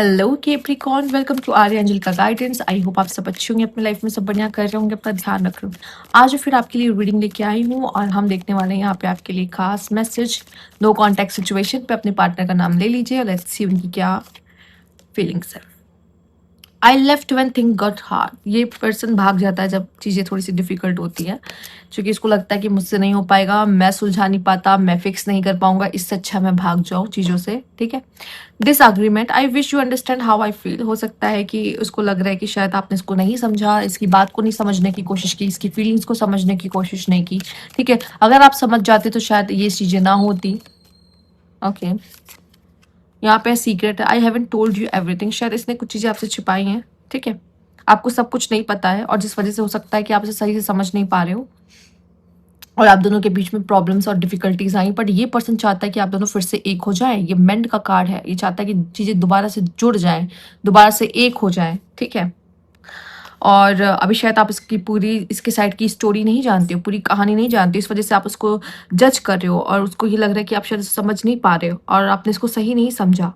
Hello Capricorn, welcome to Arya angel का guidance. I hope आप सब अच्छे होंगे, अपनी लाइफ में सब बढ़िया कर रहे होंगे, अपना ध्यान रख रहे हो। आज फिर आपके लिए रीडिंग लेके आई हूँ और हम देखने वाले हैं यहाँ पे आपके लिए खास मैसेज। नो कॉन्टैक्ट सिचुएशन पे अपने पार्टनर का नाम ले लीजिए और लेट्स सी उनकी क्या फीलिंग्स है। I left when thing got hard. ये पर्सन भाग जाता है जब चीज़ें थोड़ी सी डिफिकल्ट होती हैं, क्योंकि इसको लगता है कि मुझसे नहीं हो पाएगा, मैं सुलझा नहीं पाता, मैं फिक्स नहीं कर पाऊंगा, इससे अच्छा मैं भाग जाऊँ चीज़ों से। ठीक है। Disagreement. I wish you understand how I feel. हो सकता है कि उसको लग रहा है कि शायद आपने इसको नहीं समझा, इसकी बात को नहीं समझने की कोशिश की, इसकी फीलिंग्स को समझने की कोशिश नहीं की। ठीक है, अगर आप समझ जाते तो शायद ये चीज़ें ना होती। ओके, यहाँ पे सीक्रेट है। I haven't told you everything. शायद इसने कुछ चीज़ें आपसे छिपाई हैं। ठीक है, आपको सब कुछ नहीं पता है और जिस वजह से हो सकता है कि आप इसे सही से समझ नहीं पा रहे हो और आप दोनों के बीच में प्रॉब्लम्स और डिफिकल्टीज आई। बट ये पर्सन चाहता है कि आप दोनों फिर से एक हो जाएं। ये मेंड का कार्ड है, ये चाहता है कि चीज़ें दोबारा से जुड़ जाएं, दोबारा से एक हो जाएं। ठीक है, और अभी शायद आप इसकी पूरी इसके साइड की स्टोरी नहीं जानते हो, पूरी कहानी नहीं जानते, इस वजह से आप उसको जज कर रहे हो और उसको ये लग रहा है कि आप शायद समझ नहीं पा रहे हो और आपने इसको सही नहीं समझा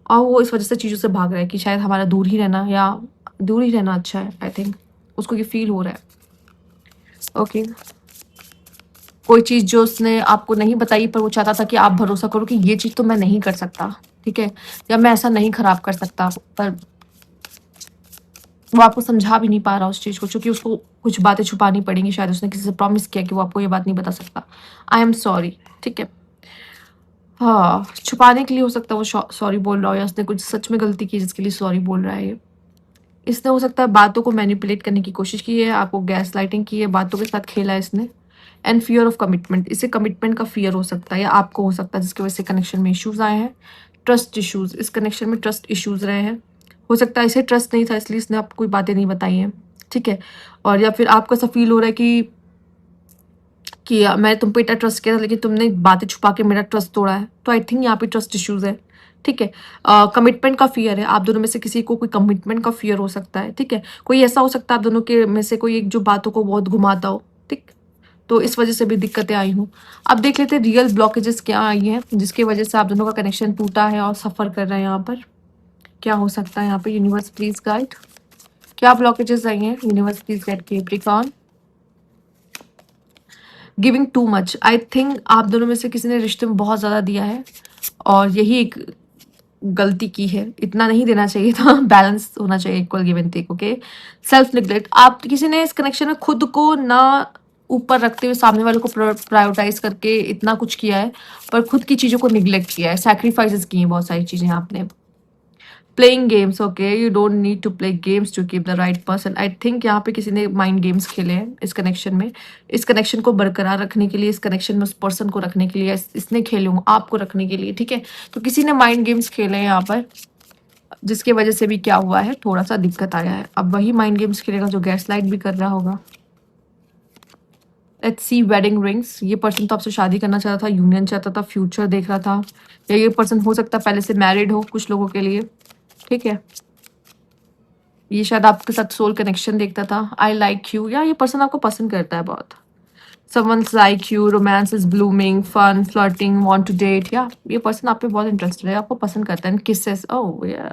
और वो इस वजह से चीज़ों से भाग रहा है कि शायद हमारा दूर ही रहना या दूर ही रहना अच्छा है। आई थिंक उसको ये फील हो रहा है। ओके, कोई चीज़ जो उसने आपको नहीं बताई पर वो चाहता था कि आप भरोसा करो कि ये चीज़ तो मैं नहीं कर सकता। ठीक है, या मैं ऐसा नहीं खराब कर सकता, पर वो आपको समझा भी नहीं पा रहा उस चीज़ को, क्योंकि उसको कुछ बातें छुपानी पड़ेंगी। शायद उसने किसी से प्रॉमिस किया कि वो आपको ये बात नहीं बता सकता। I am sorry. ठीक है, हाँ, छुपाने के लिए हो सकता है वो सॉरी बोल रहा हो या उसने कुछ सच में गलती की जिसके लिए सॉरी बोल रहा है ये। इसने हो सकता है बातों को मैनिपुलेट करने की कोशिश की है, आपको गैस लाइटिंग की है, बातों के साथ खेला है इसने। And fear of commitment. इसे कमिटमेंट का फियर हो सकता है या आपको हो सकता है, जिसकी वजह से कनेक्शन में इश्यूज आए हैं। ट्रस्ट इश्यूज, इस कनेक्शन में ट्रस्ट इश्यूज रहे हैं। हो सकता है इसे ट्रस्ट नहीं था इसलिए इसने आपको कोई बातें नहीं बताई हैं। ठीक है, और या फिर आपको ऐसा फील हो रहा है कि मैं तुम पे इतना ट्रस्ट किया था लेकिन तुमने बातें छुपा के मेरा ट्रस्ट तोड़ा है। तो आई थिंक यहाँ पे ट्रस्ट इश्यूज है। ठीक है, कमिटमेंट का फियर है। आप दोनों में से किसी को कोई कमिटमेंट का फियर हो सकता है। ठीक है, कोई ऐसा हो सकता है आप दोनों के में से कोई एक जो बातों को बहुत घुमाता हो। ठीक, तो इस वजह से भी दिक्कतें आई हूँ। अब देख लेते हैं रियल ब्लॉकेजेस क्या आई हैं जिसकी वजह से आप दोनों का कनेक्शन टूटा है और सफर कर रहे हैं। यहाँ पर क्या हो सकता है? यहाँ पे यूनिवर्स प्लीज गाइड, क्या ब्लॉकेजेस आई हैं? Universe please guide Capricorn. Giving too much. I think आप दोनों में से किसी ने रिश्ते में बहुत ज़्यादा दिया है और यही एक गलती की है। इतना नहीं देना चाहिए था, बैलेंस होना चाहिए, equal give and take. Okay, self neglect. आप किसी ने इस कनेक्शन में खुद को ना ऊपर रखते हुए सामने वाले को प्रायोरिटाइज करके इतना कुछ किया है, पर खुद की चीज़ों को निग्लेक्ट किया है, सैक्रिफाइसेस की हैं बहुत सारी चीज़ें आपने। Playing games. Okay, you don't need to play games to keep the right person. I think यहाँ पे किसी ने माइंड गेम्स खेले हैं इस कनेक्शन में। इस कनेक्शन को बरकरार रखने के लिए, इस कनेक्शन में उस पर्सन को रखने के लिए, इसने खेले हों आपको रखने के लिए। ठीक है, तो किसी ने माइंड गेम्स खेले हैं यहाँ पर, जिसकी वजह से भी क्या हुआ है, थोड़ा सा दिक्कत आया है। अब वही माइंड गेम्स खेलेगा जो गैस लाइट भी कर रहा होगा। Let's see wedding rings. ये पर्सन तो आपसे शादी करना चाहता था, यूनियन चाहता था, फ्यूचर देख रहा था, या ये पर्सन हो सकता है पहले से मैरिड हो कुछ लोगों के लिए। ठीक है, ये शायद आपके साथ सोल कनेक्शन देखता था। आई लाइक यू, या ये पर्सन आपको पसंद करता है बहुत। Someone's like you, romance is blooming, fun, flirting, want to date, या ये पर्सन आप पे बहुत इंटरेस्टेड है, आपको पसंद करता है। किसेस, ओह या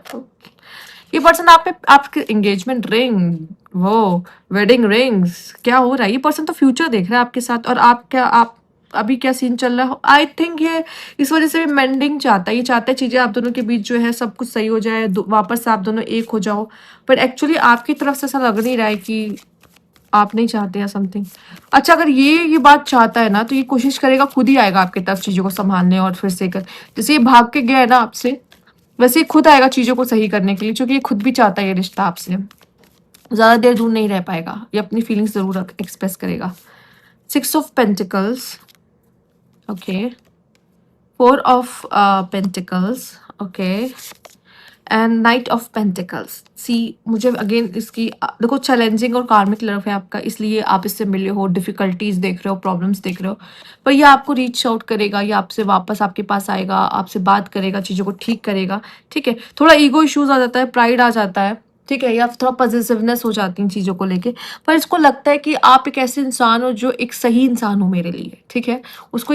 ये पर्सन आप पे, आपके एंगेजमेंट रिंग, वो वेडिंग रिंग्स, क्या हो रहा है? ये पर्सन तो फ्यूचर देख रहा है आपके साथ और आप अभी क्या सीन चल रहा है? आई थिंक ये इस वजह से भी मेंडिंग चाहता है। ये चाहता है चीज़ें आप दोनों के बीच जो है सब कुछ सही हो जाए, वापस से आप दोनों एक हो जाओ, पर एक्चुअली आपकी तरफ से ऐसा लग नहीं रहा है कि आप नहीं चाहते या समथिंग। अच्छा, अगर ये बात चाहता है ना तो ये कोशिश करेगा, खुद ही आएगा आपके तरफ चीज़ों को संभालने और फिर से कर, जैसे ये भाग के गया है ना आपसे, वैसे ही खुद आएगा चीज़ों को सही करने के लिए, क्योंकि ये खुद भी चाहता है ये रिश्ता आपसे। ज़्यादा देर दूर नहीं रह पाएगा, ये अपनी फीलिंग्स ज़रूर एक्सप्रेस करेगा। 6 of pentacles. Okay, 4 of pentacles. Okay, and knight of pentacles. See, मुझे अगेन इसकी देखो चैलेंजिंग और कार्मिक लव है आपका, इसलिए आप इससे मिले हो, डिफिकल्टीज देख रहे हो, प्रॉब्लम्स देख रहे हो, पर ये आपको रीच आउट करेगा, ये आपसे वापस आपके पास आएगा, आपसे बात करेगा, चीज़ों को ठीक करेगा। ठीक है, थोड़ा ईगो इश्यूज आ जाता है, प्राइड आ जाता है। ठीक है, या थोड़ा पॉजिटिवनेस हो जाती है चीज़ों को लेके, पर इसको लगता है कि आप एक ऐसे इंसान हो जो एक सही इंसान हो मेरे लिए। ठीक है, उसको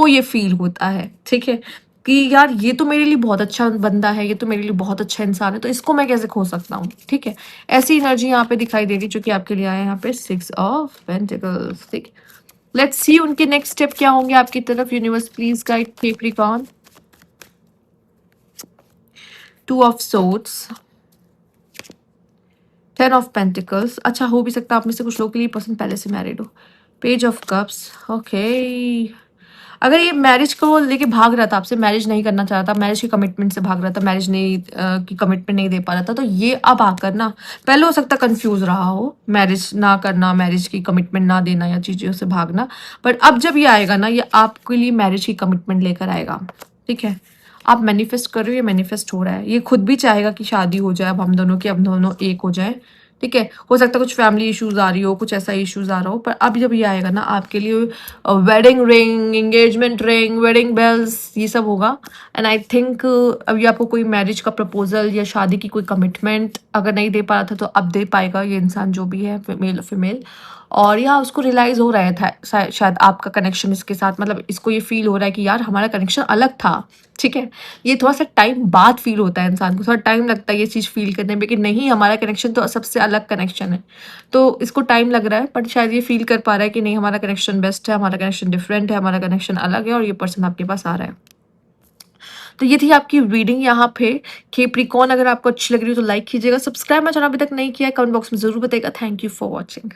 ये फील होता है। ठीक है, कि यार ये तो मेरे लिए बहुत अच्छा बंदा है, ये तो मेरे लिए बहुत अच्छा इंसान है, तो इसको मैं कैसे खो सकता हूँ, ठीक है? ऐसी एनर्जी यहाँ पे दिखाई दे रही जो कि आपके लिए आया है यहाँ पे 6 ऑफ पेंटिकल्स, ठीक। लेट्स सी उनके नेक्स्ट स्टेप क्या होंगे आपकी तरफ। Universe please guide Capricorn. 2 of swords, 10 of pentacles. अच्छा, हो भी सकता है आप में से कुछ लोगों के लिए पर्सन पहले से मैरिड हो। Page of cups, okay. अगर ये मैरिज को लेके भाग रहा था आपसे, मैरिज नहीं करना चाह रहा था, मैरिज की कमिटमेंट से भाग रहा था, मैरिज नहीं की कमिटमेंट नहीं दे पा रहा था, तो ये अब आकर ना, पहले हो सकता है कंफ्यूज रहा हो, मैरिज ना करना, मैरिज की कमिटमेंट ना देना या चीज़ों से भागना, बट अब जब ये आएगा ना, ये आपके लिए मैरिज की कमिटमेंट लेकर आएगा, ठीक है? आप मैनिफेस्ट कर रहे हो, ये मैनिफेस्ट हो रहा है। ये खुद भी चाहेगा कि शादी हो जाए अब हम दोनों की, अब दोनों एक हो जाए, ठीक है? हो सकता है कुछ फैमिली इश्यूज आ रही हो, कुछ ऐसा इश्यूज आ रहा हो, पर अब जब ये आएगा ना आपके लिए, wedding ring, engagement ring, wedding bells, ये सब होगा। एंड आई थिंक अभी आपको कोई मैरिज का प्रपोजल या शादी की कोई कमिटमेंट अगर नहीं दे पा रहा था, तो अब दे पाएगा ये इंसान, जो भी है, मेल फीमेल। और या उसको रियलाइज हो रहा था शायद आपका कनेक्शन इसके साथ, मतलब इसको ये फील हो रहा है कि यार हमारा कनेक्शन अलग था, ठीक है? ये थोड़ा सा टाइम बाद फील होता है, इंसान को थोड़ा टाइम लगता है ये चीज़ फील करने में कि नहीं, हमारा कनेक्शन तो सबसे अलग कनेक्शन है। तो इसको टाइम लग रहा है, बट शायद ये फील कर पा रहा है कि नहीं, हमारा कनेक्शन बेस्ट है, हमारा कनेक्शन डिफरेंट है, हमारा कनेक्शन अलग है, और ये पर्सन आपके पास आ रहा है। तो ये थी आपकी रीडिंग यहाँ पे। कैप्रिकॉर्न, अगर आपको अच्छी लग रही हो तो लाइक कीजिएगा, सब्सक्राइब मेरा चैनल अभी तक नहीं किया है, कमेंट बॉक्स में जरूर बताइएगा। Thank you for watching.